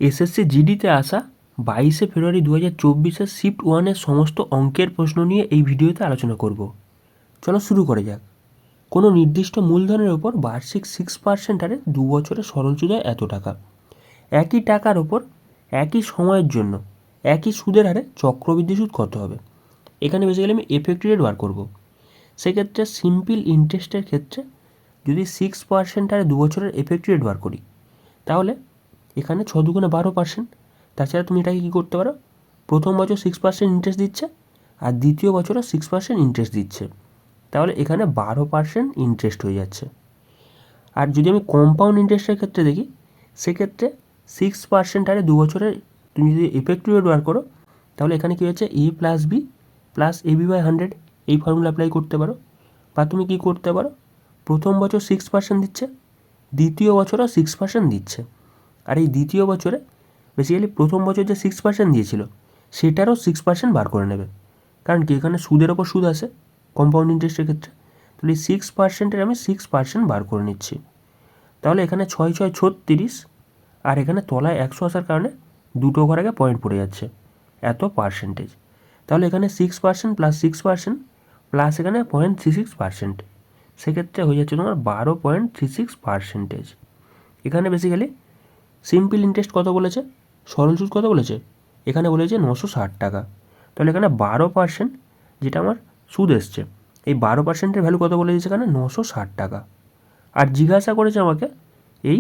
SSC জিডিতে আসা 22শে ফেব্রুয়ারি 2024 shift 1-এর সমস্ত অঙ্কের প্রশ্ন নিয়ে এই ভিডিওতে আলোচনা করব। চলো শুরু করা যাক। কোনো নির্দিষ্ট মূলধনের ওপর বার্ষিক 6% হারে 2 বছরের সরল সুদ হয় এত টাকা। একই টাকার ওপর একই সময়ের জন্য একই সুদের হারে চক্রবৃদ্ধি সুদ কত হবে? এখানে বেসিক্যালি আমি এফেক্টিভ রেট বার করব। সেক্ষেত্রে সিম্পল ইন্টারেস্টের ক্ষেত্রে যদি 6% হারে 2 বছরের এফেক্টিভ রেট বার করি, তাহলে এখানে 6 দুগুণে 12%। তাছাড়া তুমি এটাকে কী করতে পারো, প্রথম বছর 6% ইন্টারেস্ট দিচ্ছে আর দ্বিতীয় বছরও 6% ইন্টারেস্ট দিচ্ছে, তাহলে এখানে 12% ইন্টারেস্ট হয়ে যাচ্ছে। আর যদি আমি কম্পাউন্ড ইন্টারেস্টের ক্ষেত্রে দেখি, সেক্ষেত্রে 6% হারে 2 বছরের তুমি যদি এফেক্টিভ রেট বার করো, তাহলে এখানে কী হচ্ছে, A plus B plus AB by 100 এই ফর্মুলা অ্যাপ্লাই করতে পারো। বা তুমি কী করতে পারো, প্রথম বছর 6% দিচ্ছে, দ্বিতীয় বছরও 6% দিচ্ছে, আর এই দ্বিতীয় বছরে বেসিক্যালি প্রথম বছর যে 6% দিয়েছিল সেটারও 6% বার করে নেবে। কারণ কি, এখানে সুদের ওপর সুদ আসে কম্পাউন্ড ইন্টারেস্টের ক্ষেত্রে, তাহলে এই 6%-এর আমি 6% বার করে নিচ্ছি। তাহলে এখানে 6 6 36, আর এখানে তলায় 100 আসার কারণে দুটো ঘর আগে পয়েন্ট পড়ে যাচ্ছে, এত পার্সেন্টেজ। তাহলে এখানে 6% প্লাস 6% প্লাস এখানে 0.36%, সেক্ষেত্রে হয়ে যাচ্ছে তোমার 12.36%। এখানে বেসিক্যালি সিম্পল ইন্টারেস্ট কত বলেছে, সরল সুদ কত বলেছে, এখানে বলেছে 960 টাকা। তাহলে এখানে 12% যেটা আমার সুদ এসছে, এই 12%-এর ভ্যালু কত বলে দিয়েছে এখানে, 960 টাকা। আর জিজ্ঞাসা করেছে আমাকে এই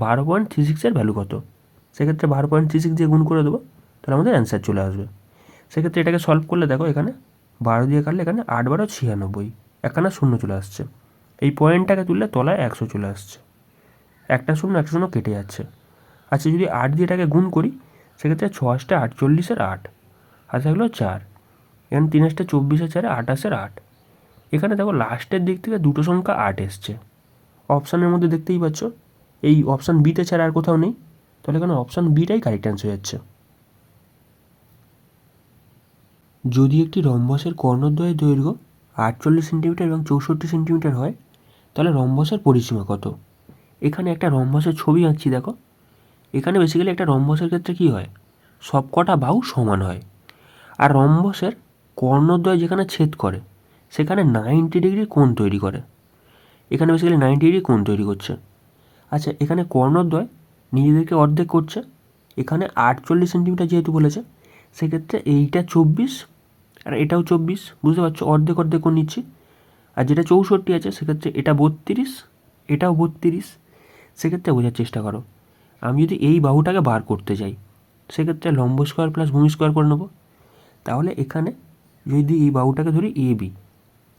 12.36-এর ভ্যালু কত, সেক্ষেত্রে 12.36 দিয়ে গুণ করে দেবো, তাহলে আমাদের অ্যান্সার চলে আসবে। সেক্ষেত্রে এটাকে সলভ করলে দেখো, এখানে 12 দিয়ে কাটলে এখানে 8 12 96, এখানে শূন্য চলে আসছে। এই পয়েন্টটাকে তুললে তলায় 100 চলে আসছে, একটা শূন্য কেটে যাচ্ছে। আচ্ছা, যদি 8 দিয়ে এটাকে গুণ করি, সেক্ষেত্রে 6 8 48-এর 8, আর থাকলো 4, এখানে 3 8 24-এর 4, 28-এর 8। এখানে দেখো লাস্টের দিক থেকে দুটো সংখ্যা 8 এসছে, অপশানের মধ্যে দেখতেই পাচ্ছ এই অপশান বিতে ছাড়া আর কোথাও নেই, তাহলে এখানে অপশান বিটাই কারেক্ট অ্যান্সার হয়ে যাচ্ছে। যদি একটি রম্বসের কর্ণদ্বয়ের দৈর্ঘ্য 48 সেন্টিমিটার এবং 64 সেন্টিমিটার হয়, তাহলে রম্বসের পরিসীমা কত? এখানে একটা রম্বসের ছবি আঁকছি দেখো। এখানে বেসিক্যালি একটা রম্বসের ক্ষেত্রে কী হয়, সবকটা বাহু সমান হয়, আর রম্বসের কর্ণদ্বয় যেখানে ছেদ করে সেখানে 90 ডিগ্রি কোণ তৈরি করে। এখানে বেসিক্যালি 90 ডিগ্রি কোণ তৈরি করছে। আচ্ছা, এখানে কর্ণদ্বয় নিজেদেরকে অর্ধেক করছে, এখানে 48 সেন্টিমিটার যেহেতু বলেছে, সেক্ষেত্রে এইটা 24 আর এটাও 24, বুঝতে পারছো, অর্ধেক অর্ধেক কোণ নিচ্ছি। আর যেটা 64 আছে সেক্ষেত্রে এটা 32, এটাও 32। সেক্ষেত্রে বোঝার চেষ্টা করো, আমি যদি এই বাহুটাকে বার করতে চাই, সেক্ষেত্রে লম্ব স্কোয়ার প্লাস ভূমি স্কোয়ার করে নেবো। তাহলে এখানে যদি এই বাহুটাকে ধরি এ বি,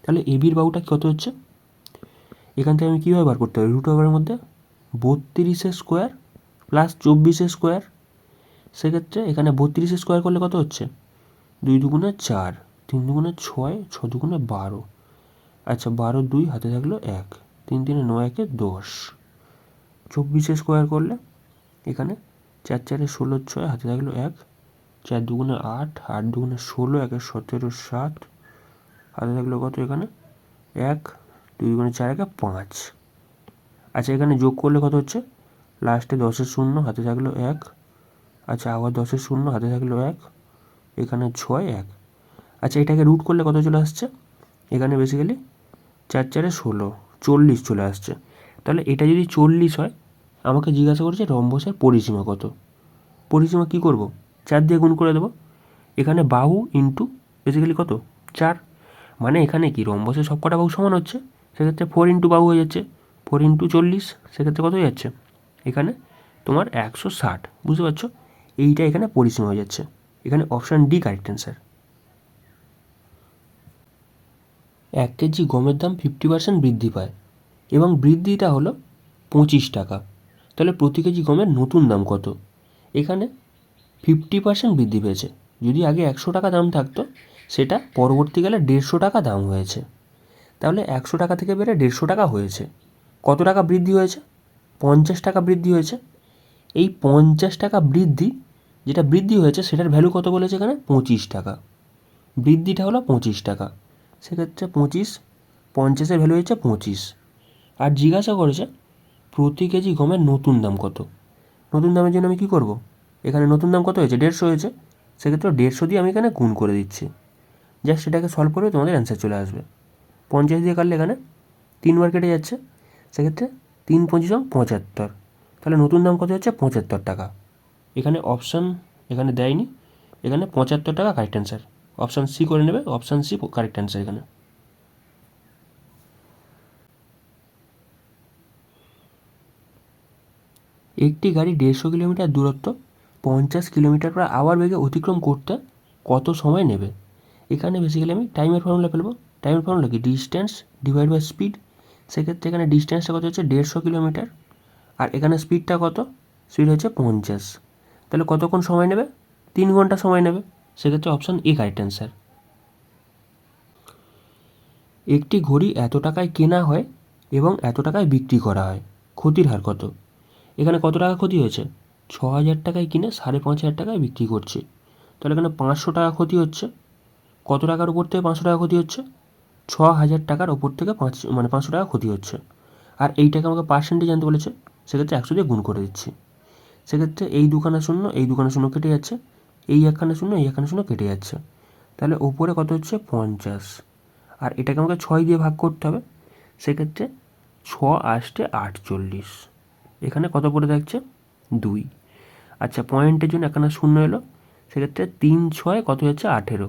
তাহলে এ বির বাহুটা কত হচ্ছে, এখান থেকে আমি কীভাবে বার করতে পারি, রুট ওভারের মধ্যে 32 স্কোয়ার প্লাস 24 স্কোয়ার। সেক্ষেত্রে এখানে 32 স্কোয়ার করলে কত হচ্ছে, 2 দুগুণে 4, 3 দুগুণে 6, 6 দুগুণে 12। আচ্ছা, 12 2 হাতে থাকলো 1, 3 3 9 1 10। 24 স্কোয়ার করলে এখানে 4 4 16 6 হাতে থাকলো 1, 4 দুগুণে 8, 8 দুগুণে 16, 1 17 7 হাতে থাকলো কত, এখানে 1, 2 দুগুণে 4 1 5। আচ্ছা, এখানে যোগ করলে কত হচ্ছে, লাস্টে 10-এর শূন্য হাতে থাকলো 1, আচ্ছা আবার 10-এর শূন্য হাতে থাকলো 1, এখানে 6 1। আচ্ছা, এটাকে রুট করলে কত চলে আসছে, এখানে বেসিক্যালি 4 4 16, 40 চলে আসছে। তাহলে এটা যদি 40 হয়, আমাকে জিজ্ঞাসা করছে রম্বসের পরিসীমা কত। পরিসীমা কী করব, 4 দিয়ে গুণ করে দেবো। এখানে বাহু ইন্টু বেসিক্যালি কত, 4, মানে এখানে কি রম্বসের সবকটা বাহু সমান হচ্ছে, সেক্ষেত্রে 4 ইন্টু বাহু হয়ে যাচ্ছে, 4 ইন্টু 40, সেক্ষেত্রে কত হয়ে যাচ্ছে, এখানে তোমার 160। বুঝতে পারছো, এইটা এখানে পরিসীমা হয়ে যাচ্ছে। এখানে option D correct answer. 1 KG গমের দাম 50% বৃদ্ধি পায় এবং বৃদ্ধিটা হলো 25 টাকা, তাহলে প্রতি কেজি গমের নতুন দাম কত? এখানে 50% বৃদ্ধি পেয়েছে, যদি আগে 100 টাকা দাম থাকতো সেটা পরবর্তীকালে 150 টাকা দাম হয়েছে, তাহলে 100 টাকা থেকে বেড়ে 150 টাকা হয়েছে। কত টাকা বৃদ্ধি হয়েছে, 50 টাকা বৃদ্ধি হয়েছে। এই 50 টাকা বৃদ্ধি যেটা বৃদ্ধি হয়েছে সেটার ভ্যালু কত বলেছে এখানে, 25 টাকা। বৃদ্ধিটা হলো 25 টাকা, সেক্ষেত্রে 25, 50-এর ভ্যালু হচ্ছে 25। আর জিজ্ঞাসা করেছে প্রতি কেজি গমের নতুন দাম কত। নতুন দামের জন্য আমি কী করব, এখানে নতুন দাম কত হয়েছে, 150 হয়েছে, সেক্ষেত্রে 150 দিয়ে আমি এখানে গুণ করে দিচ্ছি। জাস্ট সেটাকে সলভ করে তোমাদের অ্যান্সার চলে আসবে। 50 দিয়ে কাটলে এখানে 3 বার কেটে যাচ্ছে, সেক্ষেত্রে 3 × 25 = 75। তাহলে নতুন দাম কত হচ্ছে, 75 টাকা। এখানে অপশান এখানে দেয়নি, এখানে 75 টাকা কারেক্ট অ্যান্সার। অপশান সি করে নেবে, অপশান সি কারেক্ট অ্যান্সার এখানে। একটি গাড়ি 150 কিলোমিটার দূরত্ব 50 কিলোমিটার/আওয়ার বেগে অতিক্রম করতে কত সময় নেবে? এখানে বেসিক্যালি আমি টাইমের ফর্মুলা ফেলবো। টাইমের ফর্মুলা কি, ডিস্ট্যান্স ডিভাইড বাই স্পিড। সেক্ষেত্রে এখানে ডিস্ট্যান্সটা কত হচ্ছে, 150 কিলোমিটার, আর এখানে স্পিডটা কত, স্পিড হচ্ছে 50। তাহলে কতক্ষণ সময় নেবে, 3 ঘন্টা সময় নেবে। সেক্ষেত্রে অপশান এ কারেক্ট অ্যান্সার। একটি ঘড়ি এত টাকায় কেনা হয় এবং এত টাকায় বিক্রি করা হয়, ক্ষতির হার কত? এখানে কত টাকা ক্ষতি হয়েছে, 6000 টাকায় কিনে 5500 টাকায় বিক্রি করছে, তাহলে এখানে 500 টাকা ক্ষতি হচ্ছে। কত টাকার উপর থেকে 500 টাকা ক্ষতি হচ্ছে, 6000 টাকার ওপর থেকে 500 টাকা ক্ষতি হচ্ছে। আর এইটাকে আমাকে পার্সেন্টেজ আনতে বলেছে, সেক্ষেত্রে 100 দিয়ে গুণ করে দিচ্ছি। সেক্ষেত্রে এই দুখানা শূন্য, এই দুখানা শূন্য কেটে যাচ্ছে, এই একখানা শূন্য, এই একখানা শূন্য কেটে যাচ্ছে। তাহলে ওপরে কত হচ্ছে, 50, আর এটাকে আমাকে 6 দিয়ে ভাগ করতে হবে। সেক্ষেত্রে 6 × 8 = 48। এখানে কত পড়ে থাকছে, 2। আচ্ছা, পয়েন্টের জন্য একখানা শূন্য এলো, সেক্ষেত্রে 3 × 6 কত হচ্ছে, 18।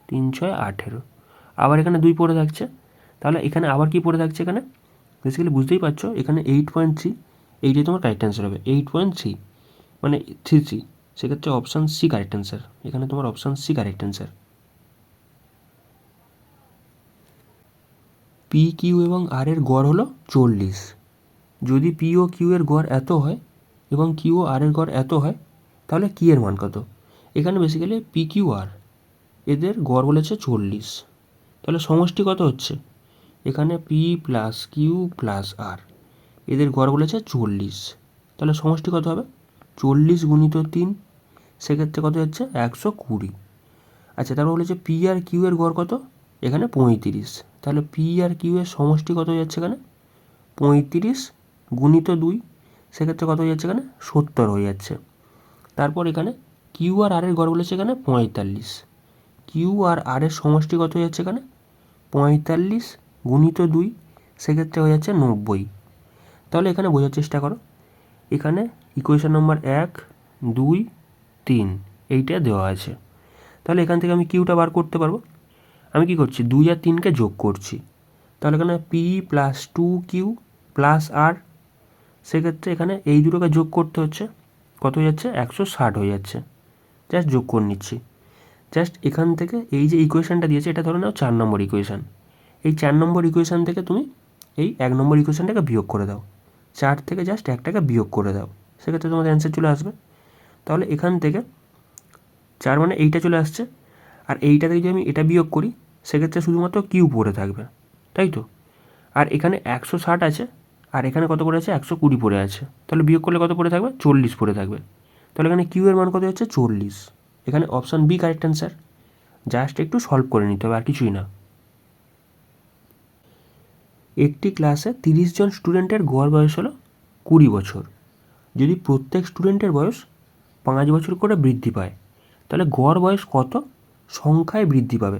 3 × 6 = 18। আবার এখানে 2 পড়ে থাকছে, তাহলে এখানে আবার কি পড়ে থাকছে, এখানে বেসিক্যালি বুঝতেই পারছো, এখানে 8.3, এইটাই তোমার কারেক্ট অ্যান্সার হবে, 8.3 মানে 33। সেক্ষেত্রে অপশান সি কারেক্ট অ্যান্সার। এখানে তোমার option C correct answer. P Q এবং আর এর গড় হলো 40। যদি পি ও কিউ এর গড় এত হয় এবং কিউ ও আর এর গড় এত হয়, তাহলে কি এর মান কত? এখানে বেসিক্যালি পি কিউ আর এদের গড় বলেছে 40, তাহলে সমষ্টি কত হচ্ছে, এখানে পি প্লাস কিউ প্লাস আর, এদের গড় বলেছে 40, তাহলে সমষ্টি কত হবে, 40 × 3, সেক্ষেত্রে কত যাচ্ছে, 120। আচ্ছা, তারপর বলেছে পি আর কিউ এর গড় কত, এখানে 35, তাহলে পি আর কিউ এর সমষ্টি কত হয়ে যাচ্ছে, এখানে 35 × 2, সেক্ষেত্রে কত হয়ে যাচ্ছে, এখানে 70 হয়ে যাচ্ছে। তারপর এখানে কিউ আর আর এর গড় বলেছে এখানে 45, কিউ আর আর এর সমষ্টি কত হয়ে যাচ্ছে, এখানে 45 × 2, সেক্ষেত্রে হয়ে যাচ্ছে 90। তাহলে এখানে বোঝার চেষ্টা করো, এখানে ইকুয়েশন নম্বর 1, 2, 3 এইটা দেওয়া আছে। তাহলে এখান থেকে আমি কিউটা বার করতে পারবো। আমি কি করছি, 2 আর 3কে যোগ করছি, তাহলে এখানে পি প্লাস 2Q প্লাস আর, সেক্ষেত্রে এখানে এই দুটোকে যোগ করতে হচ্ছে, কত হয়ে যাচ্ছে, 160 হয়ে যাচ্ছে। জাস্ট যোগ করে নিচ্ছি। জাস্ট এখান থেকে এই যে ইকুয়েশানটা দিয়েছে, এটা ধরে নাও 4 নম্বর ইকুয়েশান। এই 4 নম্বর ইকুয়েশান থেকে তুমি এই 1 নম্বর ইকুয়েশানটাকে বিয়োগ করে দাও, 4 থেকে জাস্ট একটাকে বিয়োগ করে দাও, সেক্ষেত্রে তোমাদের অ্যান্সার চলে আসবে। তাহলে এখান থেকে 4 মানে এইটা চলে আসছে, আর এইটা থেকে যদি আমি এটা বিয়োগ করি, সেক্ষেত্রে শুধুমাত্র কিউ পড়ে থাকবে, তাই তো। আর এখানে 160 আছে, আর এখানে কত পড়ে আছে, 120 পড়ে আছে, তাহলে বিয়োগ করলে কত পড়ে থাকবে, 40 পড়ে থাকবে। তাহলে এখানে কিউ এর মান কত হচ্ছে, 40। এখানে option B correct answer. Just একটু সলভ করে নিতে হবে, আর কিছুই না। একটি ক্লাসে 30 জন স্টুডেন্টের গড় বয়স হলো 20 বছর। যদি প্রত্যেক স্টুডেন্টের বয়স 5 বছর করে বৃদ্ধি পায়, তাহলে গড় বয়স কত সংখ্যায় বৃদ্ধি পাবে?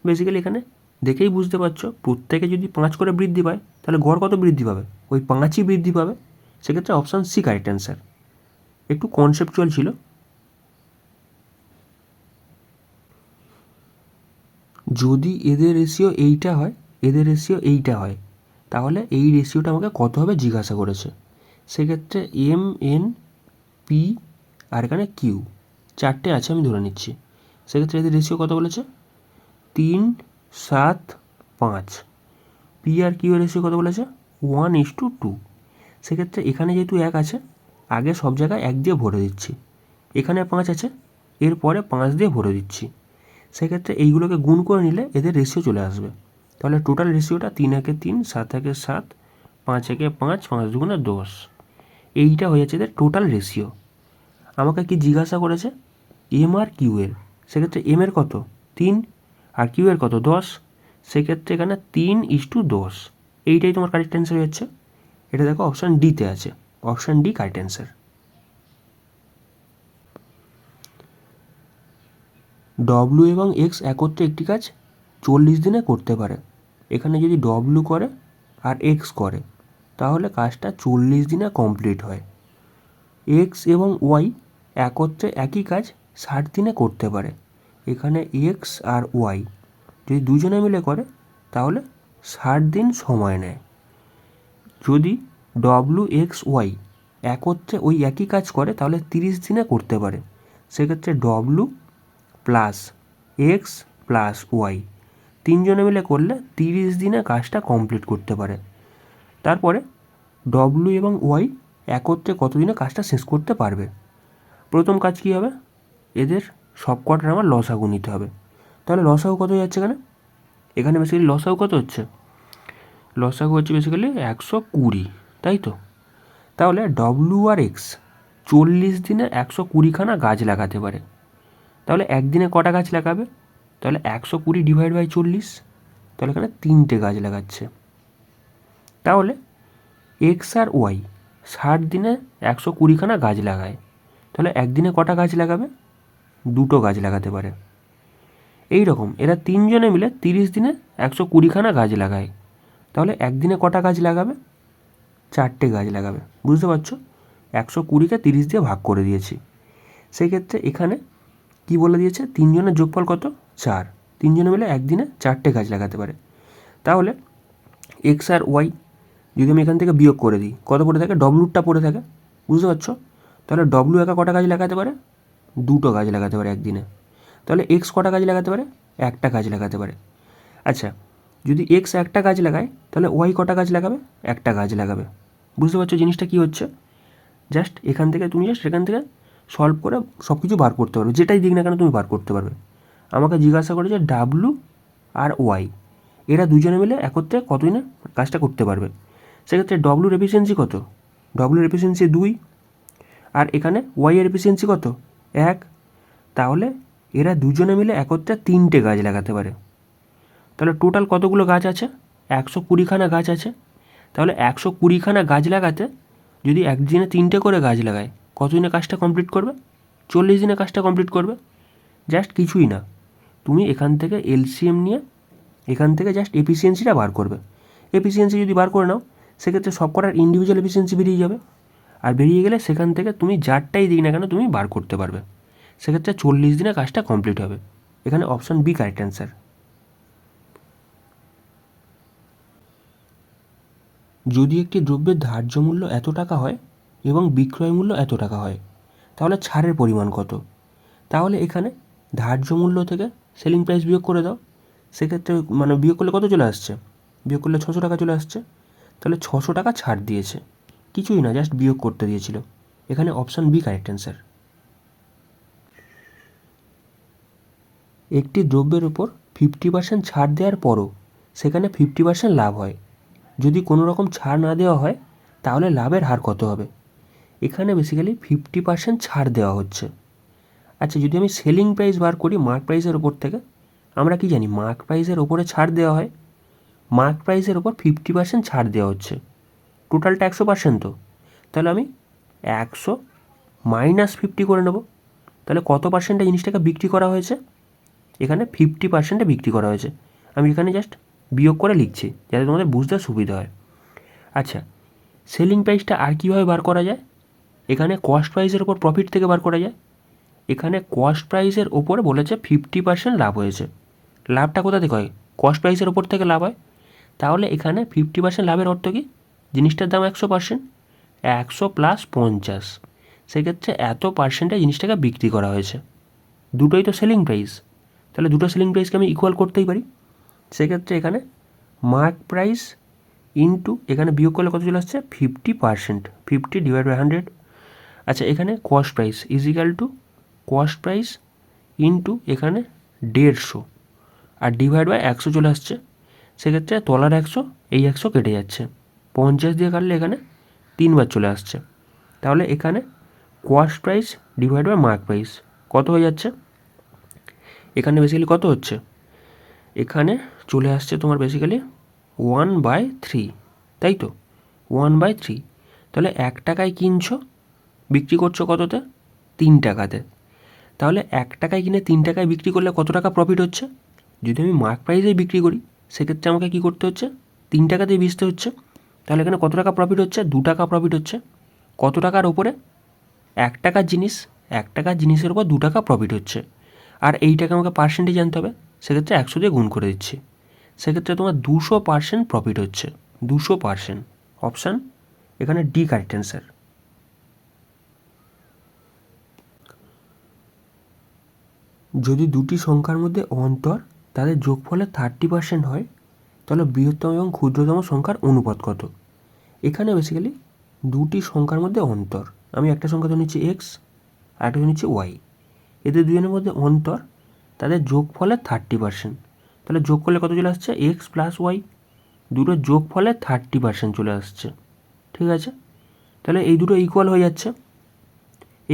বেসিক্যালি এখানে দেখেই বুঝতে পারছো, প্রত্যেকে যদি 5 করে বৃদ্ধি পায়, তাহলে গড় কত বৃদ্ধি পাবে, ওই 5ই বৃদ্ধি পাবে। সেক্ষেত্রে অপশান সি কারেক্ট অ্যান্সার। একটু কনসেপচুয়াল ছিল। যদি এদের রেশিও এইটা হয়, এদের রেশিও এইটা হয়, তাহলে এই রেশিওটা আমাকে কত হবে জিজ্ঞাসা করেছে। সেক্ষেত্রে এম এন পি আর এখানে কিউ 4টে আছে, আমি ধরে নিচ্ছি। সেক্ষেত্রে এদের রেশিও কত বলেছে, 3, 7, 5। পি আর কিউ এর রেশিও কত বলেছে, 1:2। সেক্ষেত্রে এখানে যেহেতু 1 আছে, আগে সব জায়গায় 1 দিয়ে ভরে দিচ্ছি। এখানে 5 আছে, এরপরে 5 দিয়ে ভরে দিচ্ছি। সেক্ষেত্রে এইগুলোকে গুণ করে নিলে এদের রেশিও চলে আসবে। তাহলে টোটাল রেশিওটা 3 একে 3, 7 একে 7, 5 একে 5, 5 দুগুণে 10। এইটা হয়ে যাচ্ছে এদের টোটাল রেশিও। আমাকে কি জিজ্ঞাসা করেছে, এম আর কিউ এর। সেক্ষেত্রে এম এর কত, 3, আর কিউ এর কত, 10। সেক্ষেত্রে এখানে 3:10। এইটাই তোমার কারেক্ট অ্যান্সার হয়ে যাচ্ছে। এটা দেখো অপশান ডিতে আছে, option D correct answer. W এবং এক্স একত্রে একটি কাজ 40 দিনে করতে পারে। এখানে যদি ডব্লু করে আর এক্স করে তাহলে কাজটা 40 দিনে কমপ্লিট হয়। এক্স এবং ওয়াই একত্রে একই কাজ 60 দিনে করতে পারে। এখানে এক্স আর ওয়াই যদি দুজনে মিলে করে তাহলে 60 দিন সময় নেয়। যদি ডব্লু এক্স ওয়াই একত্রে ওই একই কাজ করে তাহলে 30 দিনে করতে পারে। সেক্ষেত্রে W plus X plus Y তিনজনে মিলে করলে 30 দিনে কাজটা কমপ্লিট করতে পারে। তারপরে ডব্লু এবং ওয়াই একত্রে কত দিনে কাজটা শেষ করতে পারবে। প্রথম কাজ কী হবে, এদের সবকটার আমার লসাগু নিতে হবে। তাহলে লসাগু কত যাচ্ছে এখানে বেসিক্যালি লসাগু কত হচ্ছে, লসাগু হচ্ছে বেসিক্যালি 120, তাই তো। তাহলে ডব্লু আর এক্স 40 দিনে 120খানা গাছ লাগাতে পারে। তাহলে একদিনে কটা গাছ লাগাবে, তাহলে 120 ডিভাইড বাই 40, তাহলে এখানে 3টে গাছ লাগাচ্ছে। তাহলে এক্স আর ওয়াই 60 দিনে 120খানা গাছ লাগায়, তাহলে একদিনে কটা গাছ লাগাবে, 2টো গাছ লাগাতে পারে। এই রকম এরা তিনজনে মিলে 30 দিনে 120খানা গাছ লাগায়, তাহলে একদিনে কটা গাছ লাগাবে, 4টে গাছ লাগাবে। বুঝতে পারছো, 120কে 30 দিয়ে ভাগ করে দিয়েছি। সেই ক্ষেত্রে এখানে কি বলে দিয়েছে, তিনজনের যোগফল কত, 4। তিনজনে মিলে একদিনে 4টে গাছ লাগাতে পারে। তাহলে এক্স আর ওয়াই যদি আমি এখান থেকে বিয়োগ করে দিই কত পড়ে থাকে, ডব্লুটা পড়ে থাকে। বুঝতে পারছো, তাহলে ডব্লু একা কটা গাছ লাগাতে পারে, 2টো গাছ লাগাতে পারে একদিনে। তাহলে এক্স কটা গাছ লাগাতে পারে, 1টা গাছ লাগাতে পারে। আচ্ছা, যদি এক্স 1টা গাছ লাগায় তাহলে ওয়াই কটা গাছ লাগাবে, 1টা গাছ লাগাবে। বুঝতে পারছো জিনিসটা কী হচ্ছে, জাস্ট এখান থেকে তুমি সেখান থেকে সলভ করে সব কিছু বার করতে পারবে, যেটাই দিক না কেন তুমি বার করতে পারবে। আমাকে জিজ্ঞাসা করে যে ডাব্লু আর ওয়াই এরা দুজনে মিলে একত্রে কতদিনে কাজটা করতে পারবে। সেক্ষেত্রে ডব্লুর এফিসিয়েন্সি কত, ডব্লুর এফিসিয়েন্সি 2, আর এখানে ওয়াইয়ের এফিসিয়েন্সি কত, 1। তাহলে এরা দুজনে মিলে একত্রে 3টে গাছ লাগাতে পারে। তাহলে টোটাল কতগুলো গাছ আছে, 120খানা গাছ আছে। তাহলে 120খানা গাছ লাগাতে যদি একদিনে 3টে করে গাছ লাগায় কতদিনে কাজটা কমপ্লিট করবে, 40 দিনে কাজটা কমপ্লিট করবে। জাস্ট কিছুই না, তুমি এখান থেকে এলসিএম নিয়ে এখান থেকে জাস্ট এফিসিয়েন্সিটা বার করবে। এফিসিয়েন্সি যদি বার করে নাও সেক্ষেত্রে সব কটার ইন্ডিভিজুয়াল এফিসিয়েন্সি বেরিয়ে যাবে, আর বেরিয়ে গেলে সেখান থেকে তুমি যারটাই দিই না কেন তুমি বার করতে পারবে। সেক্ষেত্রে 40 দিনে কাজটা কমপ্লিট হবে। এখানে অপশান বি কারেক্ট অ্যান্সার। যদি একটি দ্রব্যের ধার্য মূল্য এত টাকা হয় এবং বিক্রয় মূল্য এত টাকা হয় তাহলে ছাড়ের পরিমাণ কত। তাহলে এখানে ধার্য মূল্য থেকে সেলিং প্রাইস বিয়োগ করে দাও। সেক্ষেত্রে বিয়োগ করলে কত চলে আসছে, বিয়োগ করলে 600 টাকা চলে আসছে। তাহলে 600 টাকা ছাড় দিয়েছে, কিছুই না, জাস্ট বিয়োগ করতে দিয়েছিল। এখানে অপশান বি কারেক্ট অ্যান্সার। একটি দ্রব্যের উপর 50% ছাড় দেওয়ার পরও সেখানে 50% লাভ হয়, যদি কোনো রকম ছাড় না দেওয়া হয় তাহলে লাভের হার কত হবে। এখানে বেসিক্যালি 50% ছাড় দেওয়া হচ্ছে। আচ্ছা, যদি আমি সেলিং প্রাইস বার করি মার্ক প্রাইসের ওপর থেকে, আমরা কি জানি মার্ক প্রাইসের ওপরে ছাড় দেওয়া হয়। মার্ক প্রাইসের ওপর 50% ছাড় দেওয়া হচ্ছে, টোটালটা 100% তো। তাহলে আমি 100 মাইনাস 50 করে নেব। তাহলে কত পার্সেন্টে জিনিসটাকে বিক্রি করা হয়েছে, এখানে 50%-এ বিক্রি করা হয়েছে। আমি এখানে জাস্ট বিয়োগ করে লিখছি যাতে তোমাদের বুঝতে সুবিধা হয়। আচ্ছা, সেলিং প্রাইসটা আর কীভাবে বার করা যায়, এখানে কস্ট প্রাইসের ওপর প্রফিট থেকে বার করা যায়। এখানে কস্ট প্রাইসের ওপরে বলেছে 50% লাভ হয়েছে, লাভটা কোথা থেকে হয়, কস্ট প্রাইসের ওপর থেকে লাভ হয়। তাহলে এখানে 50% লাভের অর্থ কী, জিনিসটার দাম 100%, 100 প্লাস 50, সেক্ষেত্রে এত পার্সেন্টে জিনিসটাকে বিক্রি করা হয়েছে। দুটোই তো সেলিং প্রাইস, তাহলে দুটো সেলিং প্রাইসকে আমি ইকুয়াল করতেই পারি। সেক্ষেত্রে এখানে মার্ক প্রাইস ইন্টু এখানে বিয়োগ করলে কত চলে আসছে, 50%, 50 ডিভাইড বাই 100। আচ্ছা, এখানে cost price is equal to cost price into এখানে 150 আর ডিভাইড বাই 100 চলে আসছে। সেক্ষেত্রে তলার 100 এই 100 কেটে যাচ্ছে, 50 দিয়ে কাটলে এখানে 3বার চলে আসছে। তাহলে এখানে cost price divide by mark price কত হয়ে যাচ্ছে, এখানে বেসিক্যালি কত হচ্ছে, এখানে চলে আসছে তোমার বেসিক্যালি 1/3, তাই তো, 1/3। তাহলে 1 টাকায় কিনছো, বিক্রি করছো কততে, 3 টাকাতে। তাহলে 1 টাকায় কিনে 3 টাকায় বিক্রি করলে কত টাকা প্রফিট হচ্ছে? যদি আমি মার্ক প্রাইসেই বিক্রি করি সেক্ষেত্রে আমাকে কী করতে হচ্ছে? 3 টাকাতেই বেচতে হচ্ছে। তাহলে এখানে কত টাকা প্রফিট হচ্ছে? 2 টাকা প্রফিট হচ্ছে। কত টাকার ওপরে? 1 টাকার জিনিস, 1 টাকার জিনিসের উপর 2 টাকা প্রফিট হচ্ছে। আর এইটাকে আমাকে পার্সেন্টেজ জানতে হবে, সেক্ষেত্রে 100 দিয়ে গুণ করে দিচ্ছি। সেক্ষেত্রে তোমার 200% প্রফিট হচ্ছে, 200%। অপশান এখানে ডি কারেক্ট অ্যান্সার। যদি দুটি সংখ্যার মধ্যে অন্তর তাদের যোগফলের 30% হয় তাহলে বৃহত্তম এবং ক্ষুদ্রতম সংখ্যার অনুপাত কত? এখানে বেসিক্যালি দুটি সংখ্যার মধ্যে অন্তর, আমি একটা সংখ্যা ধরে নিচ্ছি এক্স আর একটা ধরে নিচ্ছি ওয়াই, এদের দুজনের মধ্যে অন্তর, তাদের যোগফলের 30%। তাহলে যোগ করলে কত চলে আসছে? এক্স প্লাস ওয়াই, দুটো যোগফলের 30% চলে আসছে। ঠিক আছে, তাহলে এই দুটো ইকুয়াল হয়ে যাচ্ছে।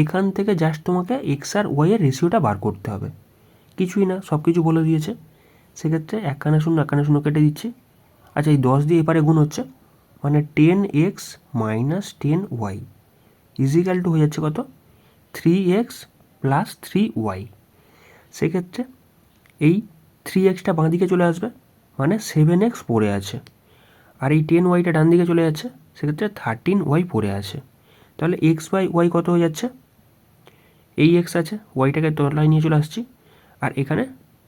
এখান থেকে জাস্ট তোমাকে এক্স আর ওয়াইয়ের রেশিওটা বার করতে হবে, কিছুই না, সব কিছু বলে দিয়েছে। সেক্ষেত্রে একখানা শূন্য কেটে দিচ্ছি। আচ্ছা, এই 10 দিয়ে এপারে গুণ হচ্ছে, মানে 10x minus 10y is equal two হয়ে যাচ্ছে কত? 3x plus 3y। সেক্ষেত্রে এই 3xটা বাঁ দিকে চলে আসবে, মানে 7x পড়ে আছে, আর এই 10yটা ডান দিকে চলে যাচ্ছে, সেক্ষেত্রে 13y পড়ে আছে। তাহলে x বাই ওয়াই কত হয়ে যাচ্ছে? এই x আছে, ওয়াইটাকে তলায় নিয়ে চলে আসছি, আর এখানে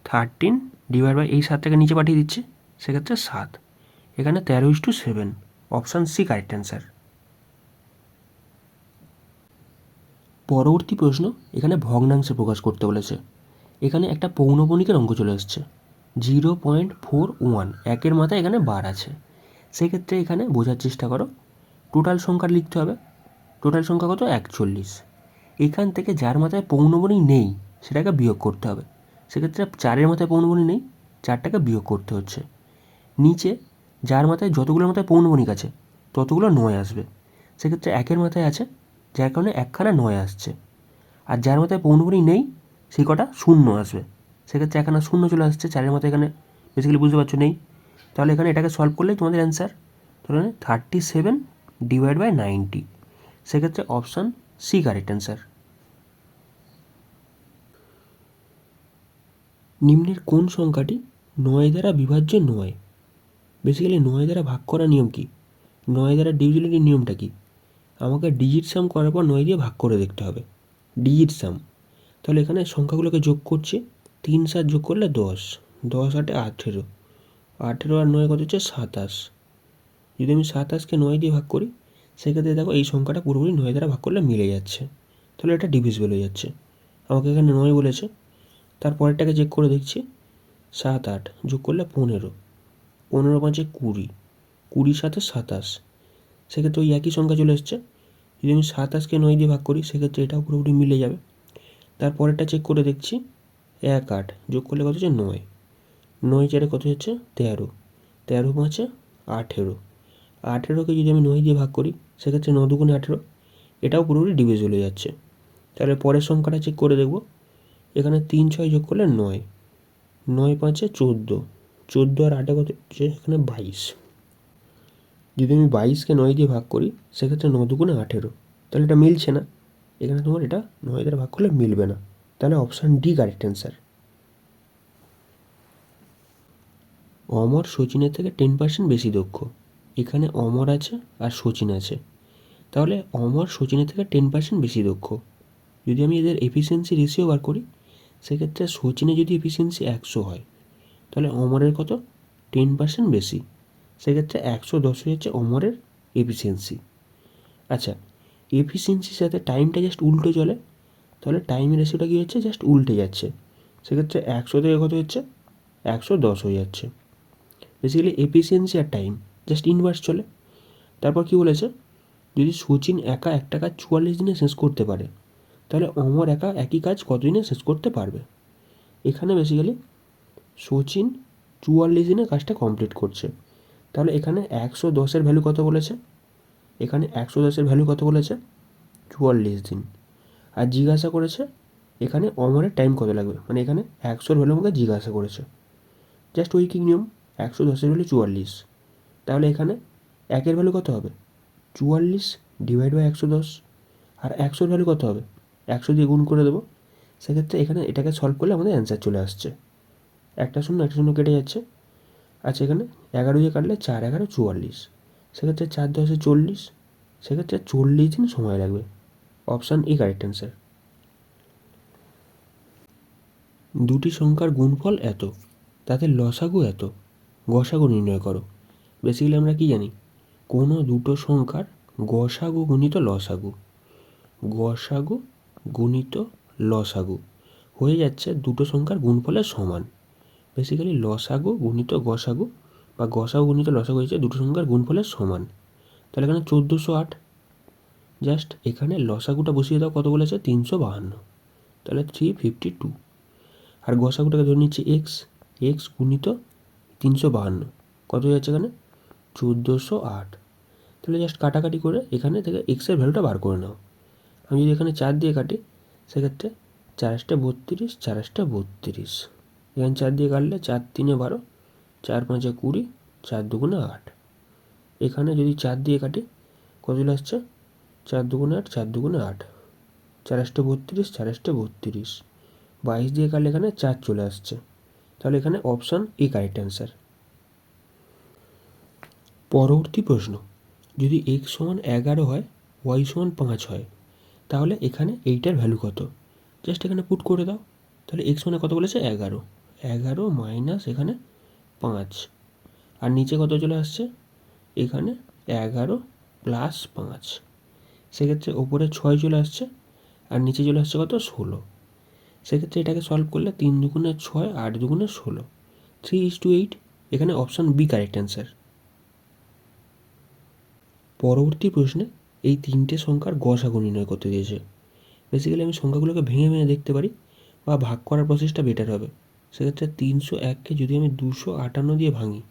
13 ডিভাইড বাই এই 7টাকে নিচে পাঠিয়ে দিচ্ছি, সেক্ষেত্রে 7। এখানে 13:7। Option C correct answer. পরবর্তী প্রশ্ন, এখানে ভগ্নাংশে প্রকাশ করতে বলেছে। এখানে একটা পৌনঃপুনিকের অঙ্ক চলে এসছে 0.41, একের মাথায় এখানে বার আছে। সেক্ষেত্রে এখানে বোঝার চেষ্টা করো, টোটাল সংখ্যা লিখতে হবে। টোটাল সংখ্যা কত? 41। এখান থেকে যার মাথায় পৌনঃপুনিক নেই সেটাকে বিয়োগ করতে হবে। সেক্ষেত্রে 4-এর মাথায় পৌনঃপুনিক নেই, 4টাকে বিয়োগ করতে হচ্ছে। নিচে যার মাথায় যতগুলোর মাথায় পৌনঃপুনিক আছে ততগুলো 9 আসবে। সেক্ষেত্রে 1-এর মাথায় আছে, যার কারণে একখানা 9 আসছে। আর যার মাথায় পৌনঃপুনিক নেই সেই কটা 0 আসবে। সেক্ষেত্রে একখানা 0 চলে আসছে, 4-এর মাথায় এখানে বেসিক্যালি বুঝতে পারছো নেই। তাহলে এখানে এটাকে সলভ করলেই তোমাদের অ্যান্সার। তাহলে 37 ডিভাইড বাই 90। সেক্ষেত্রে অপশান সি কারেক্ট অ্যান্সার। নিম্নের কোন সংখ্যাটি 9 দ্বারা বিভাজ্য নয়? বেসিক্যালি 9 দ্বারা ভাগ করার নিয়ম কি? 9 দ্বারা ডিভিজিবিলিটির নিয়মটা কি? আমাকে ডিজিট সাম করার পর 9 দিয়ে ভাগ করে দেখতে হবে, ডিজিট সাম। তাহলে এখানে সংখ্যাগুলোকে যোগ করছি, 3 7 যোগ করলে 10, 10 8 18, 18 আর 9 কত হচ্ছে 27। যদি আমি 27কে 9 দিয়ে ভাগ করি সেক্ষেত্রে দেখো এই সংখ্যাটা পুরোপুরি 9 দ্বারা ভাগ করলে মিলে যাচ্ছে, তাহলে এটা ডিভিজিবল হয়ে যাচ্ছে। আমাকে এখানে 9 বলেছে, তারপরেরটাকে চেক করে দেখছি, 7 8 যোগ করলে 15, 15 5 20, 20 7 27। সেক্ষেত্রে ওই একই সংখ্যা চলে এসছে। যদি আমি 27কে 9 দিয়ে ভাগ করি সেক্ষেত্রে এটাও পুরোপুরি মিলে যাবে। তারপরেরটা চেক করে দেখছি, 1 8 যোগ করলে কত হচ্ছে 9, 9 4 কত হচ্ছে 13, 13 5 18, 18কে যদি আমি 9 দিয়ে ভাগ করি সেক্ষেত্রে 9 2 18, এটাও পুরোপুরি ডিভিজিবল হয়ে যাচ্ছে। তাহলে পরের সংখ্যাটা চেক করে দেখব, এখানে 3 6 যোগ করলে 9, 9 5 14, 14 আর 8 কত হচ্ছে এখানে 22। যদি আমি 22কে 9 দিয়ে ভাগ করি সেক্ষেত্রে 9 2 18, তাহলে এটা মিলছে না। এখানে তোমার এটা 9 দ্বারা ভাগ করলে মিলবে না, তাহলে অপশান ডি কারেক্ট অ্যান্সার। অমর শচীনের থেকে 10% বেশি দক্ষ। এখানে অমর আছে আর শচীন আছে, তাহলে অমর শচীনের থেকে 10% বেশি দক্ষ। যদি আমি এদের এফিসিয়েন্সি রেশিও বার করি সেক্ষেত্রে শচীনে যদি এফিসিয়েন্সি 100 হয় তাহলে অমরের কত? 10% বেশি। সেক্ষেত্রে 110 হয়ে যাচ্ছে অমরের এফিসিয়েন্সি। আচ্ছা, এফিসিয়েন্সির সাথে টাইমটা জাস্ট উল্টো চলে, তাহলে টাইমের রেশিওটা কী হচ্ছে? জাস্ট উল্টে যাচ্ছে। সেক্ষেত্রে 100 থেকে কত হচ্ছে? 110 হয়ে যাচ্ছে। বেসিক্যালি এফিসিয়েন্সি আর টাইম জাস্ট ইনভার্স চলে। তারপর কী বলেছে? যদি শচীন একা একটা কাজ 44 দিনে শেষ করতে পারে তাহলে অমর একা একই কাজ কত দিনে শেষ করতে পারবে? এখানে বেসিক্যালি শচীন 44 দিনে কাজটা কমপ্লিট করছে, তাহলে এখানে 110-এর ভ্যালু কত বলেছে? এখানে 110-এর ভ্যালু কত বলেছে? 44 দিন। আর জিজ্ঞাসা করেছে এখানে অমরের টাইম কত লাগবে, মানে এখানে 100-এর ভ্যালু আমাকে জিজ্ঞাসা করেছে। জাস্ট ঐকিক নিয়ম, 110-এর ভ্যালু 44, তাহলে এখানে 1-এর ভ্যালু কত হবে? 44 ডিভাইড বাই 110, আর 100-এর ভ্যালু কত হবে? 100 দিয়ে গুণ করে দেবো, সেক্ষেত্রে এখানে এটাকে সলভ করলে আমাদের অ্যান্সার চলে আসছে। একটা শূন্য কেটে যাচ্ছে। আচ্ছা, এখানে 11 দিয়ে কাটলে 4 11 44, সেক্ষেত্রে 4 10 40, সেক্ষেত্রে 40 দিন সময় লাগবে। Option A correct answer. দুটি সংখ্যার গুণফল এত, তাদের লসাগু এত, গসাগু নির্ণয় করো। বেসিক্যালি আমরা কি জানি, কোনো দুটো সংখ্যার গসাগু গুণিত লসাগু, গসাগু গুণিত লসাগু হয়ে যাচ্ছে দুটো সংখ্যার গুণফলের সমান। বেসিক্যালি লসাগু গুণিত গসাগু বা গসাগু গুণিত লসাগু হয়েছে দুটো সংখ্যার গুণফলের সমান। তাহলে এখানে 1408, জাস্ট এখানে লসাগুটা বসিয়ে দাও, কত বলেছে 352, তাহলে 352। আর গসাগুটাকে ধরে নিচ্ছি এক্স, এক্স গুণিত 352 কত হয়ে যাচ্ছে এখানে 1408। তাহলে জাস্ট কাটাকাটি করে এখানে থেকে এক্সের ভ্যালুটা বার করে নাও। আমি যদি এখানে 4 দিয়ে কাটি, সেক্ষেত্রে 4 32, 4 32, এখানে 4 দিয়ে কাটলে 4 3 12, 4 5 20, 4 2 8। এখানে যদি 4 দিয়ে কাটি কত চলে আসছে 4 2 8, 4 2 8, 4 32, 4 32, 22 দিয়ে কাটলে এখানে 4 চলে আসছে। তাহলে এখানে অপশান এ কারেক্ট অ্যান্সার। পরবর্তী প্রশ্ন, যদি এক্স সমান 11 হয়, ওয়াই সমান 5 হয়, তাহলে এখানে এইটার ভ্যালু কত? জাস্ট এখানে পুট করে দাও। তাহলে এক্স মানে কত বলেছে 11, 11 মাইনাস এখানে 5, আর নিচে কত চলে আসছে এখানে 11 প্লাস 5, সেক্ষেত্রে ওপরে 6 চলে আসছে আর নিচে চলে আসছে কত 16। সেক্ষেত্রে এটাকে সলভ করলে 3 দুগুণে 6, 8 দুগুণে 16, 3:8। এখানে অপশান বি কারেক্ট অ্যান্সার। পরবর্তী প্রশ্নে এই তিনটে সংখ্যার গসাগু নির্ণয় করতে দিয়েছে। বেসিক্যালি আমি সংখ্যাগুলোকে ভেঙে ভেঙে দেখতে পারি বা ভাগ করার প্রসেসটা বেটার হবে। সেক্ষেত্রে 301কে যদি আমি 258 দিয়ে ভাঙি,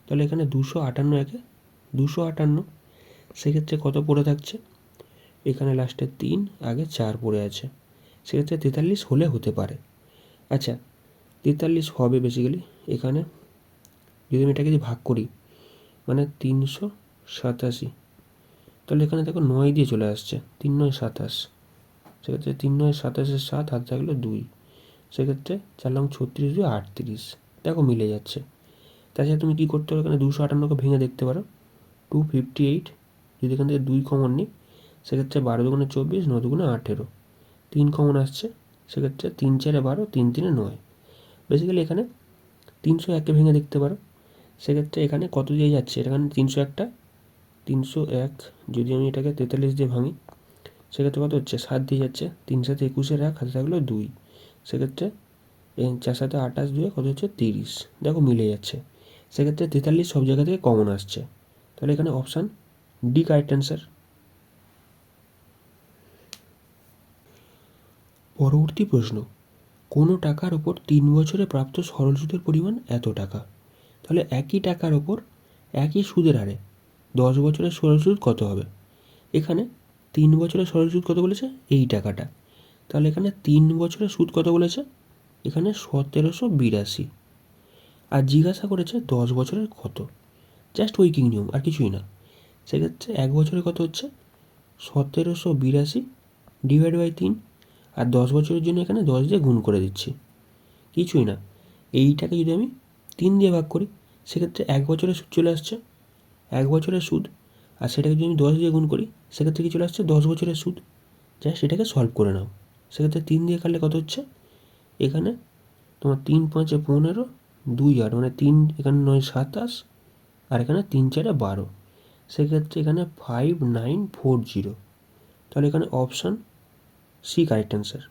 তাহলে এখানে 258 একে 258, সেক্ষেত্রে কত পড়ে থাকছে এখানে লাস্টে 3, আগে 4 পড়ে আছে, সেক্ষেত্রে 43 হলে হতে পারে। আচ্ছা, 43 হবে বেসিক্যালি। এখানে যদি আমি এটাকে ভাগ করি মানে 387, তাহলে এখানে দেখো 9 দিয়ে চলে আসছে, 3 9 27, সেক্ষেত্রে 3 9 27 7 হাত থাকলো 2, সেক্ষেত্রে 4 লং 36 2 38, দেখো মিলে যাচ্ছে। তাছাড়া তুমি কী করতে পারো, এখানে 258কে ভেঙে দেখতে পারো, 258, যদি এখান থেকে 2 কমন নিই, সেক্ষেত্রে 12 দুগুণে 24, 9 দুগুণে 18, 3 কমন আসছে, সেক্ষেত্রে 3 4 12, 3 3 9। বেসিক্যালি এখানে 301কে ভেঙে দেখতে পারো, সেক্ষেত্রে এখানে কত দিয়ে যাচ্ছে, এখানে 301টা 301 যদি আমি এটাকে 43 দিয়ে ভাঙি, সেক্ষেত্রে কত হচ্ছে 7 দিয়ে যাচ্ছে, 3 7 21 হাতে থাকলো 2, সেক্ষেত্রে 4 7 28 2 কত হচ্ছে 30, দেখো মিলে যাচ্ছে। সেক্ষেত্রে 43 সব জায়গা থেকে কমন আসছে, তাহলে এখানে অপশান ডি কারেক্ট অ্যান্সার। পরবর্তী প্রশ্ন, কোনো টাকার ওপর 3 বছরে প্রাপ্ত সরল সুদের পরিমাণ এত টাকা, তাহলে একই টাকার ওপর একই সুদের হারে 10 বছরের সরল সুদ কত হবে? এখানে 3 বছরের সরল সুদ কত বলেছে এই টাকাটা, তাহলে এখানে 3 বছরের সুদ কত বলেছে এখানে 1782, আর জিজ্ঞাসা করেছে 10 বছরের কত, জাস্ট উইকিং নিয়ম আর কিছুই না। সেক্ষেত্রে 1 বছরে কত হচ্ছে 1782 ডিভাইড বাই 3, আর 10 বছরের জন্য এখানে 10 দিয়ে গুণ করে দিচ্ছি, কিছুই না। এইটাকে যদি আমি 3 দিয়ে ভাগ করি, সেক্ষেত্রে 1 বছরের সুদ চলে আসছে, 1 বছরের সুদ, আর সেটাকে যদি আমি 10 দিয়ে গুণ করি, সেক্ষেত্রে কী চলে আসছে 10 বছরের সুদ। জাস্ট এটাকে সলভ করে নাও। সেক্ষেত্রে 3 দিয়ে কাটলে কত হচ্ছে এখানে তোমার 3 5 15, 2 8 মানে 3 এখানে 9 27, আর এখানে 3 4 12, সেক্ষেত্রে এখানে 5940, তাহলে এখানে অপশান সি কারেক্ট অ্যান্সার।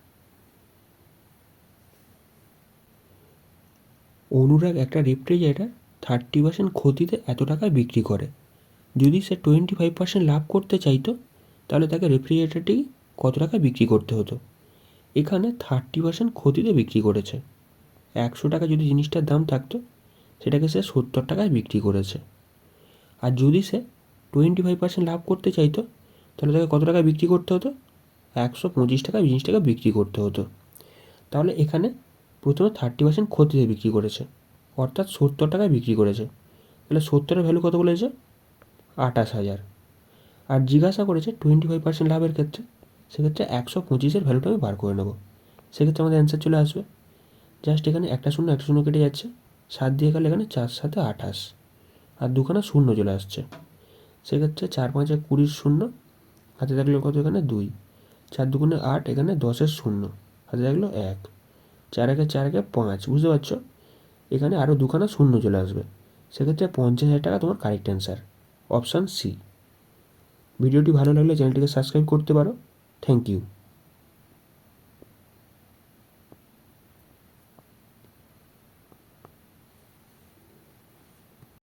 অনুরাগ একটা রেফ্রিজারেটর 30% ক্ষতিতে এত টাকায় বিক্রি করে। যদি সে 25% লাভ করতে চাইতো, তাহলে তাকে রেফ্রিজারেটরটি কত টাকায় বিক্রি করতে হতো? এখানে 30% ক্ষতিতে বিক্রি করেছে। 100 টাকা যদি জিনিসটার দাম থাকতো, সেটাকে সে 70 টাকায় বিক্রি করেছে। আর যদি সে 25% লাভ করতে চাইতো, তাহলে তাকে কত টাকায় বিক্রি করতে হতো? 125 টাকায় জিনিসটাকে বিক্রি করতে হতো। তাহলে এখানে প্রথমে 30% ক্ষতিতে বিক্রি করেছে, অর্থাৎ 70 টাকায় বিক্রি করেছে। তাহলে 70-এর ভ্যালু কত বলেছে 28,000। আর জিজ্ঞাসা করেছে 25% লাভের ক্ষেত্রে, সেক্ষেত্রে 125-এর ভ্যালুটা আমি বার করে নেব। সেক্ষেত্রে আমাদের অ্যান্সার চলে আসবে। জাস্ট এখানে একটা শূন্য কেটে যাচ্ছে, 7 দিয়ে গেলে এখানে 4 7 28, আর দুখানা শূন্য চলে আসছে। সেক্ষেত্রে 4 5 20 শূন্য, হাতে থাকলো কত এখানে 2, 4 2 8, এখানে 10-এর শূন্য, হাতে থাকলো 1, 4 1 4 1 5। বুঝতে পারছো? এখানে আরও দুখানা শূন্য চলে আসবে। সেক্ষেত্রে 50,000 টাকা তোমার কারেক্ট অ্যান্সার, অপশান সি। ভিডিওটি ভালো লাগলে চ্যানেলটিকে সাবস্ক্রাইব করতে পারো। Thank you.